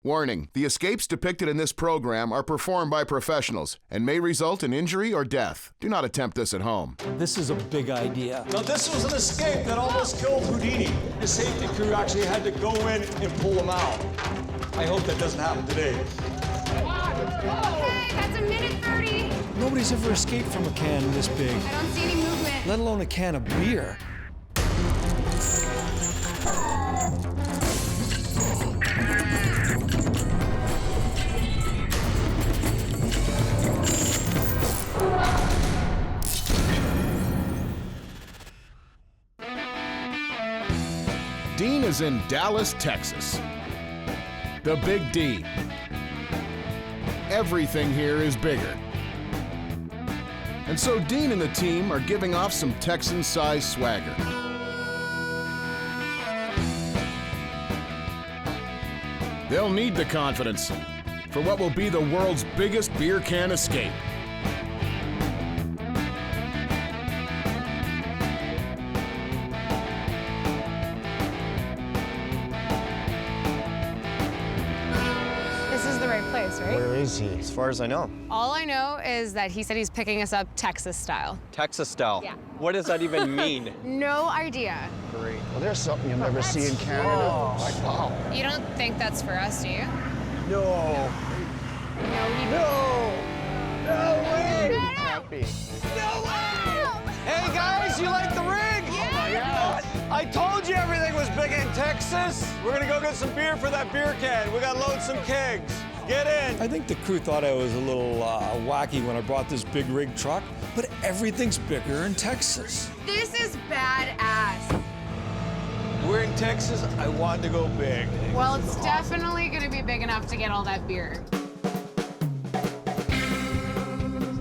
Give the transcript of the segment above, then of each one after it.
Warning, the escapes depicted in this program are performed by professionals and may result in injury or death. Do not attempt this at home. This is a big idea. Now, this was an escape that almost killed Houdini. The safety crew actually had to go in and pull him out. I hope that doesn't happen today. Okay, that's a minute 30. Nobody's ever escaped from a can this big, I don't see any movement. let alone a can of beer. Dean is in Dallas, Texas. The Big D. Everything here is bigger. And so Dean and the team are giving off some Texan-sized swagger. They'll need the confidence for what will be the world's biggest beer can escape. This is the right place, right? Where is he? As far as I know. All I know is that he said he's picking us up Texas style. Texas style? Yeah. What does that even mean? No idea. Great. Well, there's something you'll never see in Canada. Wow. You don't think that's for us, do you? No. No, you No. No way. No. Happy. No way. Hey guys, you like the rig? Yeah. I told you everything was big in Texas. We're gonna go get some beer for that beer can. We gotta load some kegs. Get in. I think the crew thought I was a little wacky when I brought this big rig truck, but everything's bigger in Texas. This is badass. We're in Texas. I wanted to go big. Well, it's definitely gonna be big enough to get all that beer.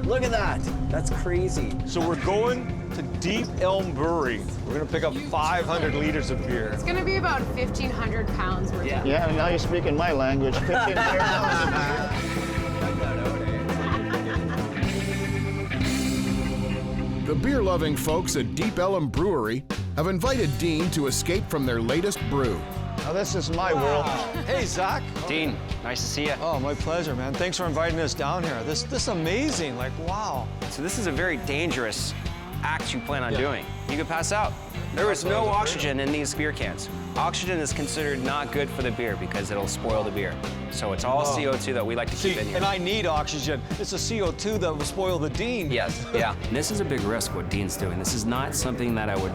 Look at that. That's crazy. So we're going to Deep Elm Brewery. We're gonna pick up 500 liters of beer. It's gonna be about 1,500 pounds worth. Yeah. Yeah, now you're speaking my language. 15 The beer-loving folks at Deep Elm Brewery have invited Dean to escape from their latest brew. Now, this is my world. Hey, Zach. Dean, nice to see you. Oh, my pleasure, man. Thanks for inviting us down here. This is amazing. Like, wow. So this is a very dangerous act you plan on doing. You could pass out. There is no oxygen in these beer cans. Oxygen is considered not good for the beer because it'll spoil the beer. So it's all CO2 that we like to keep in here. And I need oxygen. It's the CO2 that will spoil the Dean. Yes, yeah. This is a big risk what Dean's doing. This is not something that I would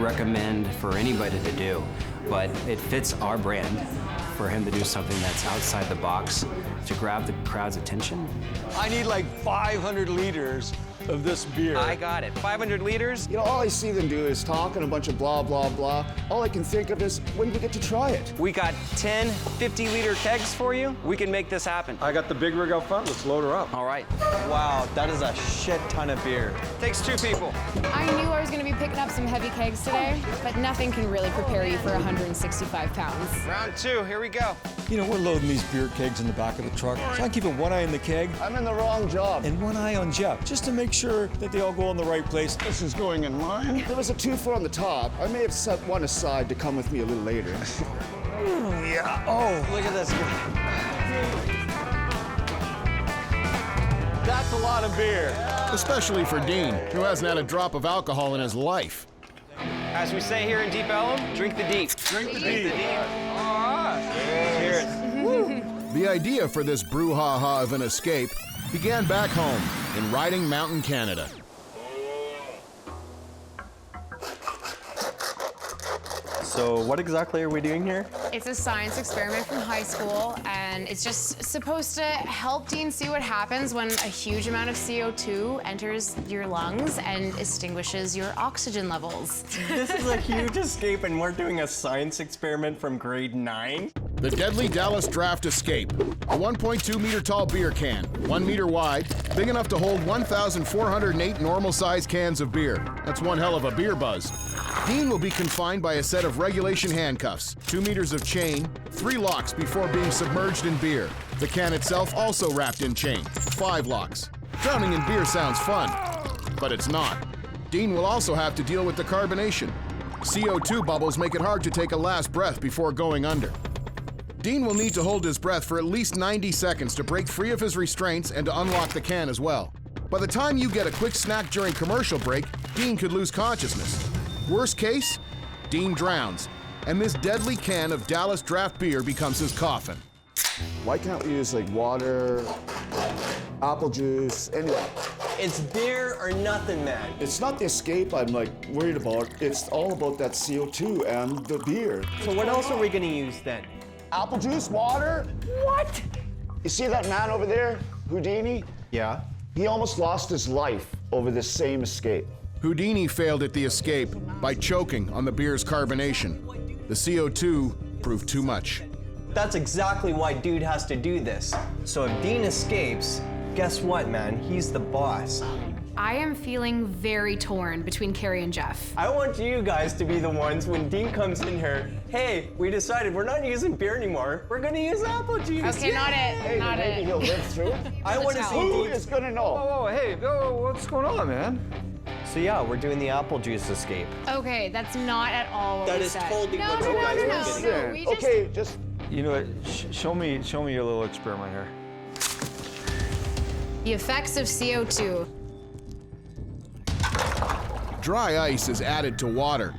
recommend for anybody to do, but it fits our brand for him to do something that's outside the box to grab the crowd's attention. I need like 500 liters of this beer. I got it. 500 liters? You know, all I see them do is talk and a bunch of blah, blah, blah. All I can think of is, when do we get to try it? We got 10 50-liter kegs for you. We can make this happen. I got the big rig out front. Let's load her up. All right. Wow, that is a shit ton of beer. Takes 2 people. I knew I was gonna be picking up some heavy kegs today, but nothing can really prepare you for 165 pounds. Round 2, here we go. You know, we're loading these beer kegs in the back of the truck, so I'm keeping one eye in the keg I'm in the wrong job. and one eye on Jeff, just to make sure that they all go in the right place. This is going in mine. There was a 2-4 on the top. I may have set one aside to come with me a little later. Yeah. Oh, look at this. That's a lot of beer. Especially for Dean, who hasn't had a drop of alcohol in his life. As we say here in Deep Elm, drink the deep. Drink the Dean. Cheers. The idea for this brouhaha of an escape began back home in Riding Mountain, Canada. So what exactly are we doing here? It's a science experiment from high school, and it's just supposed to help Dean see what happens when a huge amount of CO2 enters your lungs and extinguishes your oxygen levels. This is a huge escape and we're doing a science experiment from grade 9? The deadly Dallas Draft Escape. A 1.2-meter tall beer can, 1 meter wide, big enough to hold 1,408 normal-sized cans of beer. That's one hell of a beer buzz. Dean will be confined by a set of regulation handcuffs, 2 meters of chain, 3 locks before being submerged in beer. The can itself also wrapped in chain, 5 locks. Drowning in beer sounds fun, but it's not. Dean will also have to deal with the carbonation. CO2 bubbles make it hard to take a last breath before going under. Dean will need to hold his breath for at least 90 seconds to break free of his restraints and to unlock the can as well. By the time you get a quick snack during commercial break, Dean could lose consciousness. Worst case, Dean drowns, and this deadly can of Dallas draft beer becomes his coffin. Why can't we use like water, apple juice, anything? It's beer or nothing, man. It's not the escape I'm like worried about. It's all about that CO2 and the beer. So what else are we gonna use then? Apple juice, water. What? You see that man over there, Houdini? Yeah. He almost lost his life over this same escape. Houdini failed at the escape by choking on the beer's carbonation. The CO2 proved too much. That's exactly why dude has to do this. So if Dean escapes, guess what, man? He's the boss. I am feeling very torn between Carrie and Jeff. I want you guys to be the ones when Dean comes in here, hey, we decided we're not using beer anymore. We're gonna use apple juice. Okay, not it, Hey, not maybe it. he'll live through it. I want to see Who Dean. is gonna know? Hey, what's going on, man? So yeah, we're doing the apple juice escape. Okay, that's not at all what That we is said. totally no, what no, you no, guys no, were no, getting no, at. we just... Okay, just You know what? Show me your little experiment here. The effects of CO2. Dry ice is added to water.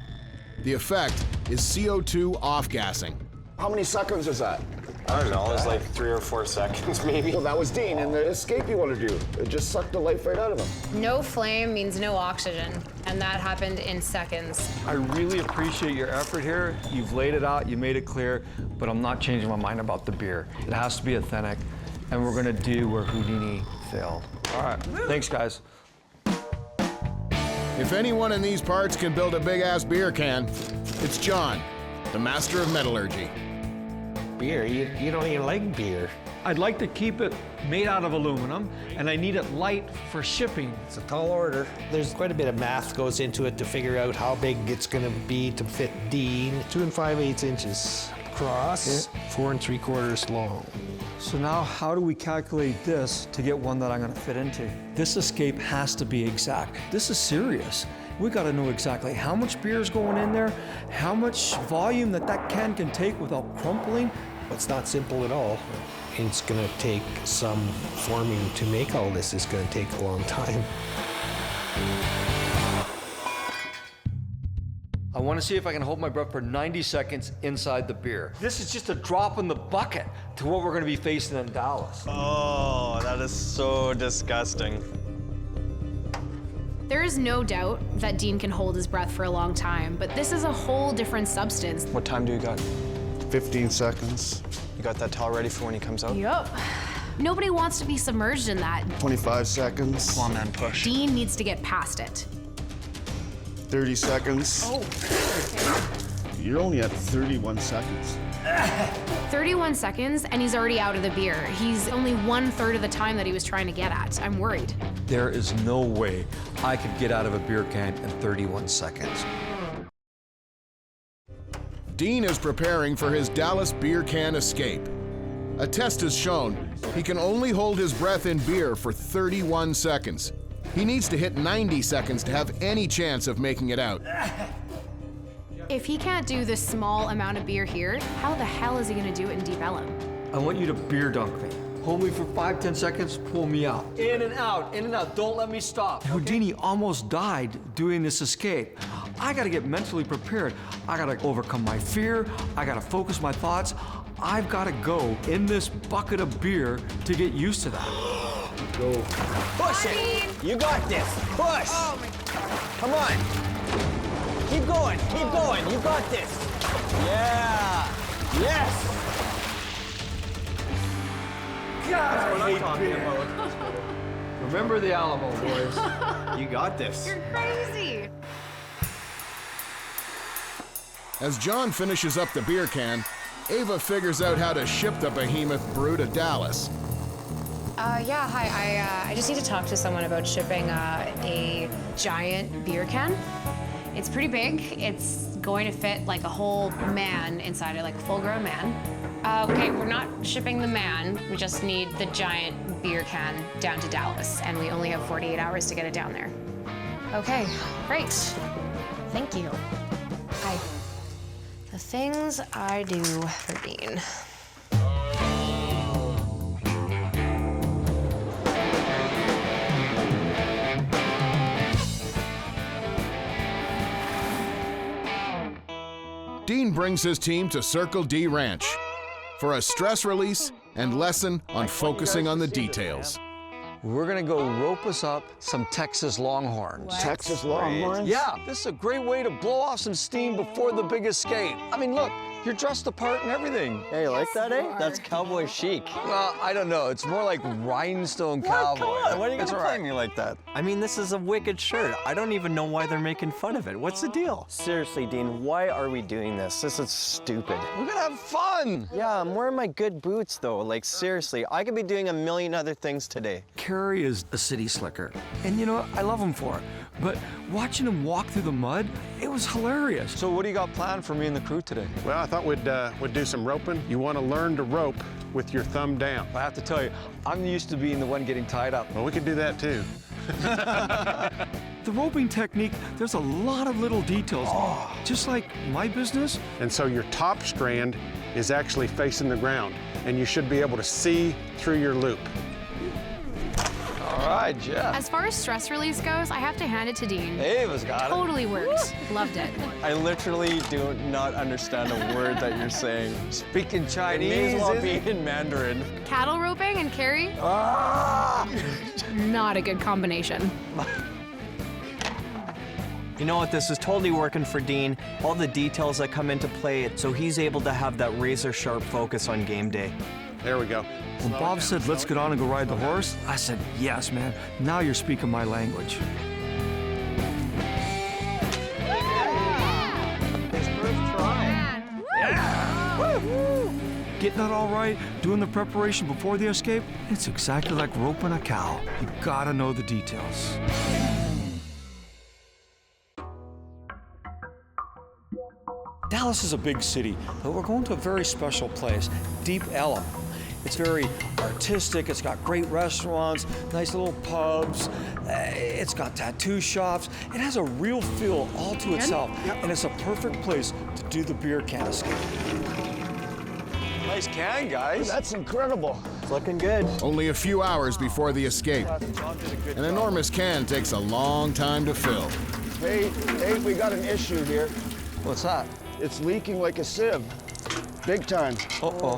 The effect is CO2 off-gassing. how many seconds is that? I don't know, it was like 3 or 4 seconds maybe. Well, that was Dean, and the escape you want to do. It just sucked the life right out of him. No flame means no oxygen, and that happened in seconds. I really appreciate your effort here. You've laid it out, you made it clear, but I'm not changing my mind about the beer. It has to be authentic, and we're gonna do where Houdini failed. All right, thanks, guys. If anyone in these parts can build a big-ass beer can, it's John, the master of metallurgy. Beer? You don't even like beer. I'd like to keep it made out of aluminum, and I need it light for shipping. It's a tall order. There's quite a bit of math goes into it to figure out how big it's gonna be to fit Dean. 2 5/8 inches across, 4 3/4 long. So now how do we calculate this to get one that I'm gonna fit into? This escape has to be exact. This is serious. We gotta know exactly how much beer is going in there, how much volume that can take without crumpling. It's not simple at all. It's gonna take some forming to make all this. It's gonna take a long time. I wanna see if I can hold my breath for 90 seconds inside the beer. This is just a drop in the bucket to what we're gonna be facing in Dallas. Oh, that is so disgusting. There is no doubt that Dean can hold his breath for a long time, but this is a whole different substance. What time do you got? 15 seconds, You got that towel ready for when he comes out? Yup. Nobody wants to be submerged in that. 25 seconds, Come on, man, push. Dean needs to get past it. 30 seconds. Oh, You're only at 31 seconds. 31 seconds, and he's already out of the beer. He's only 1/3 of the time that he was trying to get at. I'm worried. There is no way I could get out of a beer can in 31 seconds. Dean is preparing for his Dallas beer can escape. A test has shown he can only hold his breath in beer for 31 seconds. He needs to hit 90 seconds to have any chance of making it out. If he can't do this small amount of beer here, how the hell is he gonna do it in Deep Ellum? I want you to beer dunk me. Hold me for 5-10 seconds, pull me out. In and out, in and out, don't let me stop. Houdini almost died doing this escape. I gotta get mentally prepared. I gotta overcome my fear. I gotta focus my thoughts. I've gotta go in this bucket of beer to get used to that. Go. Push it. You got this. Push. Oh my God. Come on. Keep going. Keep going. You got this. Yeah. Yes. God, I hate beer. Remember the Alamo, boys. You got this. You're crazy. As John finishes up the beer can, Ava figures out how to ship the behemoth brew to Dallas. Yeah, hi. I just need to talk to someone about shipping a giant beer can. It's pretty big. It's going to fit like a whole man inside it, like a full-grown man. Okay, we're not shipping the man. We just need the giant beer can down to Dallas, and we only have 48 hours to get it down there. Okay, great. Thank you. Hi. The things I do for Dean. Dean brings his team to Circle D Ranch for a stress release and lesson on focusing on the details. We're gonna go rope us up some Texas Longhorns. Texas Longhorns? Yeah, this is a great way to blow off some steam before the big escape. I mean, look, you're dressed the part and everything. Hey, you like that, eh? That's cowboy chic. Well, I don't know. It's more like rhinestone cowboy. Come on, why are you It's gonna all play right. me like that? I mean, this is a wicked shirt. I don't even know why they're making fun of it. What's the deal? Seriously, Dean, why are we doing this? This is stupid. We're gonna have fun. Yeah, I'm wearing my good boots, though. Like, seriously, I could be doing a million other things today. Kerry is a city slicker, and you know what? I love him for it. But watching him walk through the mud, it was hilarious. So what do you got planned for me and the crew today? Well, I thought we'd do some roping. You want to learn to rope with your thumb down. I have to tell you, I'm used to being the one getting tied up. Well, we could do that too. The roping technique, there's a lot of little details, just like my business. And so your top strand is actually facing the ground, and you should be able to see through your loop. All right, Jeff. As far as stress release goes, I have to hand it to Dean. Ava's got it. Totally worked. Loved it. I literally do not understand a word that you're saying. Speaking It Chinese, may as well is be it? in Mandarin. Cattle roping and carry? Not a good combination. You know what? This is totally working for Dean. All the details that come into play, so he's able to have that razor-sharp focus on game day. There we go. When Bob said, let's get on and go ride the horse, I said, yes, man. Now you're speaking my language. Getting that all right, doing the preparation before the escape, it's exactly like roping a cow. You gotta know the details. Dallas is a big city, but we're going to a very special place, Deep Ellum. It's very artistic, it's got great restaurants, nice little pubs, it's got tattoo shops. It has a real feel all to itself, and it's a perfect place to do the beer can escape. Nice can, guys. That's incredible. It's looking good. Only a few hours before the escape. An enormous can takes a long time to fill. Hey, we got an issue here. What's that? It's leaking like a sieve. Big time. Uh-oh.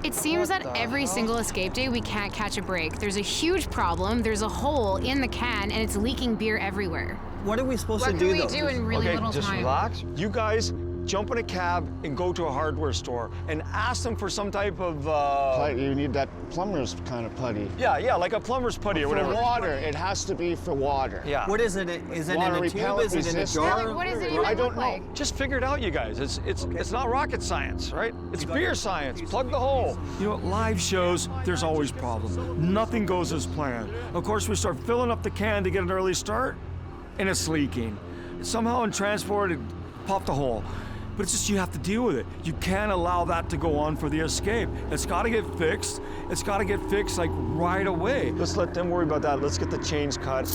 It seems that every single escape day we can't catch a break. There's a huge problem. There's a hole in the can and it's leaking beer everywhere. What are we supposed to What do, can we though? do in really Okay, little just time? relax. You guys jump in a cab and go to a hardware store and ask them for some type of, You need that plumber's kind of putty. yeah, like a plumber's putty or For whatever. water. It has to be for water. Yeah. What is it? Is it Water in a tube? repellent Is it in a resistant. Yeah, jar? like, what does it even I don't look know. like? Just figure it out, you guys. It's not rocket science, right? It's beer science. Plug the hole. You know, live shows, there's always problems. Nothing goes as planned. Of course, we start filling up the can to get an early start, and it's leaking. Somehow in transport, it popped a hole. But it's just you have to deal with it. You can't allow that to go on for the escape. It's got to get fixed. It's got to get fixed like right away. Let's let them worry about that. Let's get the chains cut.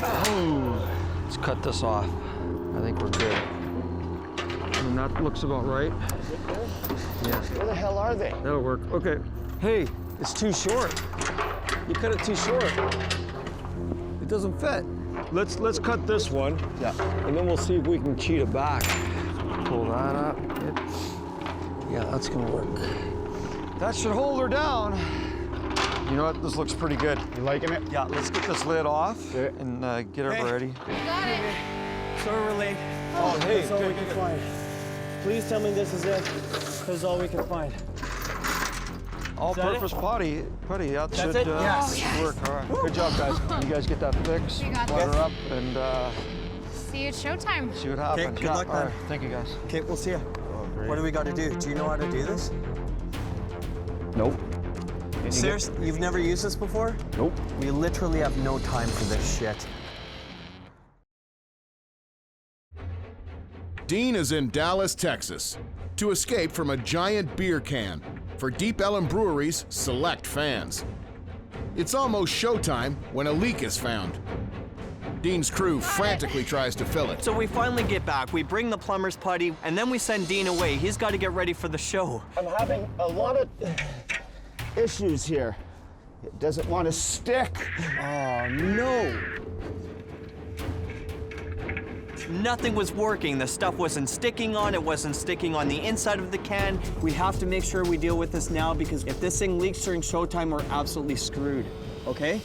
Oh, let's cut this off. I think we're good. And that looks about right. Yeah, Where the hell are they? that'll work. Okay. Hey, it's too short. You cut it too short. It doesn't fit. Let's cut this one. Yeah. And then we'll see if we can cheat it back. Pull that up. Yeah, that's gonna work. That should hold her down. You know what? This looks pretty good. You liking it? Yeah, let's get this lid off and get her ready. You got it. Sorry. Oh, hey, That's all we good, can good. find. Please tell me this is it. This is all we can find. All-purpose putty. That should it? Yes. work. All right. Good job, guys. You guys get that fixed. You got Water this. up and See you at showtime. see what happens. good luck, all man. right. Thank you, guys. Okay, we'll see you. What do we got to do? Do you know how to do this? Nope. Seriously? You've never used this before? Nope. We literally have no time for this shit. Dean is in Dallas, Texas, to escape from a giant beer can for Deep Ellum Brewery's select fans. It's almost showtime when a leak is found. Dean's crew frantically tries to fill it. So we finally get back, we bring the plumber's putty, and then we send Dean away. He's got to get ready for the show. I'm having a lot of issues here. It doesn't want to stick. Oh, no. Nothing was working. The stuff wasn't sticking on. It wasn't sticking on the inside of the can. We have to make sure we deal with this now because if this thing leaks during showtime, we're absolutely screwed, okay?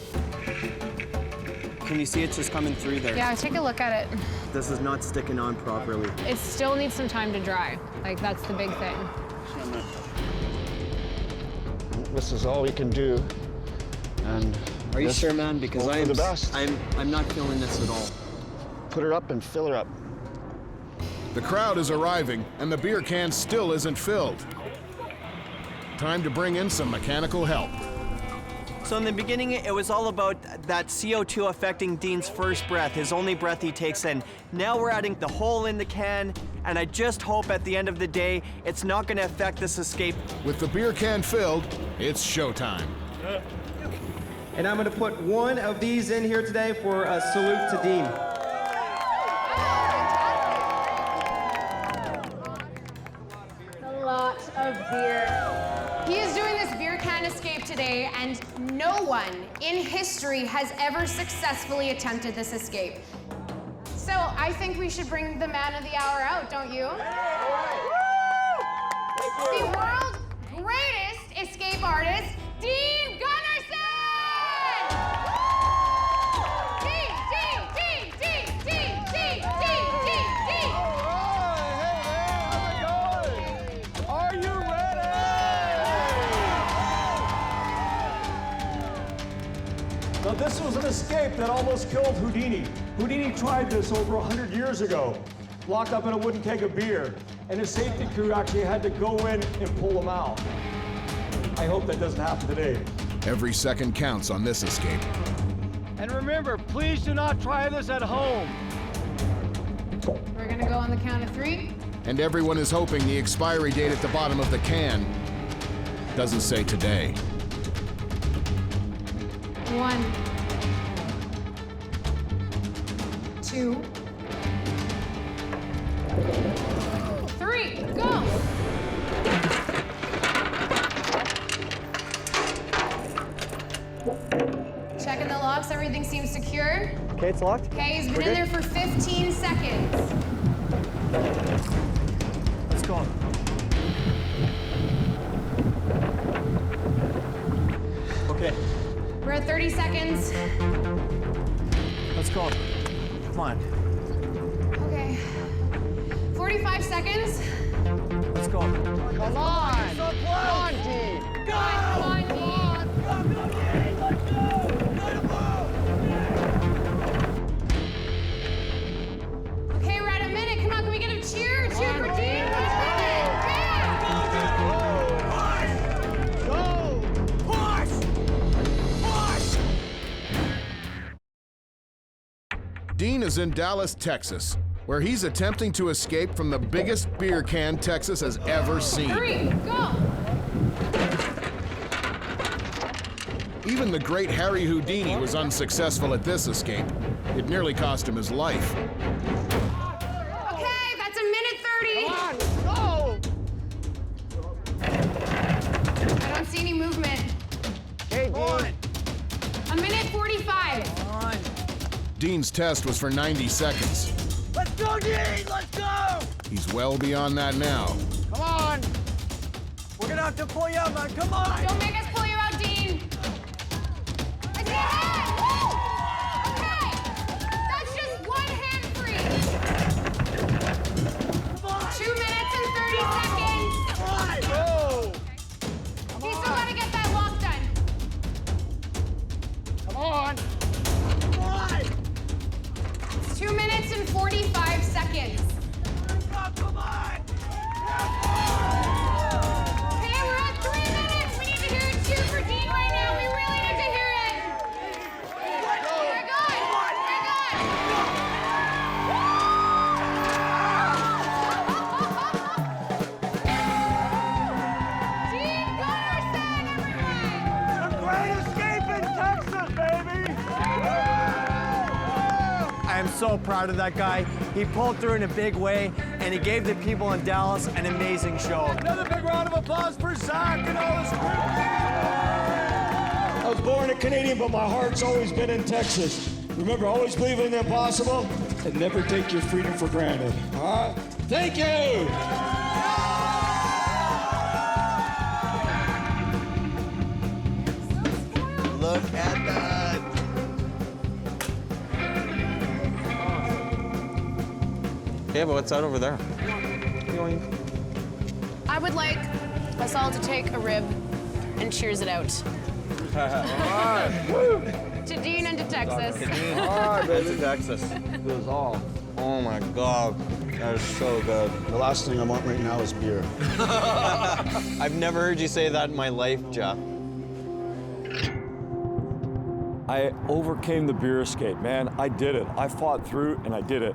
Can you see it's just coming through there? Yeah, take a look at it. This is not sticking on properly. It still needs some time to dry. Like, that's the big thing. This is all we can do. And are you sure, man? Because I'm the best. I'm not feeling this at all. Put her up and fill her up. The crowd is arriving, and the beer can still isn't filled. Time to bring in some mechanical help. So in the beginning, it was all about that CO2 affecting Dean's first breath, his only breath he takes in. Now we're adding the hole in the can, and I just hope at the end of the day, it's not gonna affect this escape. With the beer can filled, it's showtime. And I'm gonna put one of these in here today for a salute to Dean. A lot of beer. He is doing this beer can escape today, and no one in history has ever successfully attempted this escape. So I think we should bring the man of the hour out, don't you? The world's greatest escape artist, Dean Gunnarson! Now this was an escape that almost killed Houdini. Houdini tried this over 100 years ago, locked up in a wooden keg of beer, and his safety crew actually had to go in and pull him out. I hope that doesn't happen today. Every second counts on this escape. And remember, please do not try this at home. We're gonna go on the count of 3. And everyone is hoping the expiry date at the bottom of the can doesn't say today. 1, 2, 3, go! Checking the locks, everything seems secure. Okay, it's locked. Okay, he's been in there for 15 seconds. Let's go. Okay. We're at 30 seconds. Let's go. Come on. Okay. 45 seconds. Let's go. Come on! So close! Come on, Dean! Come on, Dean! Let's go! Okay, we're at a minute. Come on, can we get a cheer? Cheer for Dean! Dean is in Dallas, Texas, where he's attempting to escape from the biggest beer can Texas has ever seen. 3, go! Even the great Harry Houdini was unsuccessful at this escape. It nearly cost him his life. Okay, that's a minute 30. Come on, go! I don't see any movement. Hey, Dean. A minute 45. Come on. Dean's test was for 90 seconds. Let's go, Dean! Let's go! He's well beyond that now. Come on! We're gonna have to pull you out, man. Come on! Don't make us pull you out, Dean. I see a hand! Woo! Okay, that's just one hand free. 2 minutes and 30 seconds. Come on! Go! He's still gotta get that lock done. Come on! Come on! 2 minutes and 45 seconds. Come on! Okay, we're at 3 minutes. We need to hear a cheer for Dean right now. We really need to hear it. We're good. We're good. Dean Gunnarson, everyone. The great escape in Texas, baby! I am so proud of that guy. He pulled through in a big way, and he gave the people in Dallas an amazing show. Another big round of applause for Zach and all his crew. I was born a Canadian, but my heart's always been in Texas. Remember, always believe in the impossible and never take your freedom for granted. All right? Thank you! Look at that. Yeah, but what's that over there? I would like us all to take a rib and cheers it out. To Dean and to Texas. That's Texas. It was all. Oh my God, that is so good. The last thing I want right now is beer. I've never heard you say that in my life, Jeff. I overcame the beer escape, man. I did it. I fought through and I did it.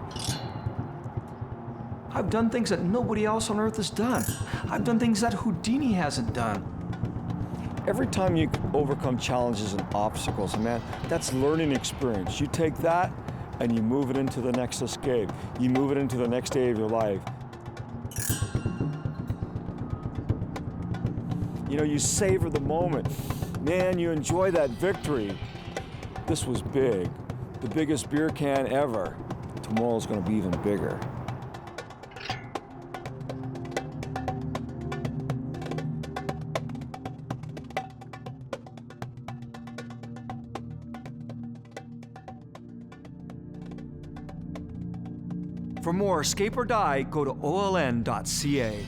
I've done things that nobody else on Earth has done. I've done things that Houdini hasn't done. Every time you overcome challenges and obstacles, man, that's learning experience. You take that and you move it into the next escape. You move it into the next day of your life. You know, you savor the moment. Man, you enjoy that victory. This was big. The biggest beer can ever. Tomorrow's gonna be even bigger. For more Escape or Die, go to oln.ca.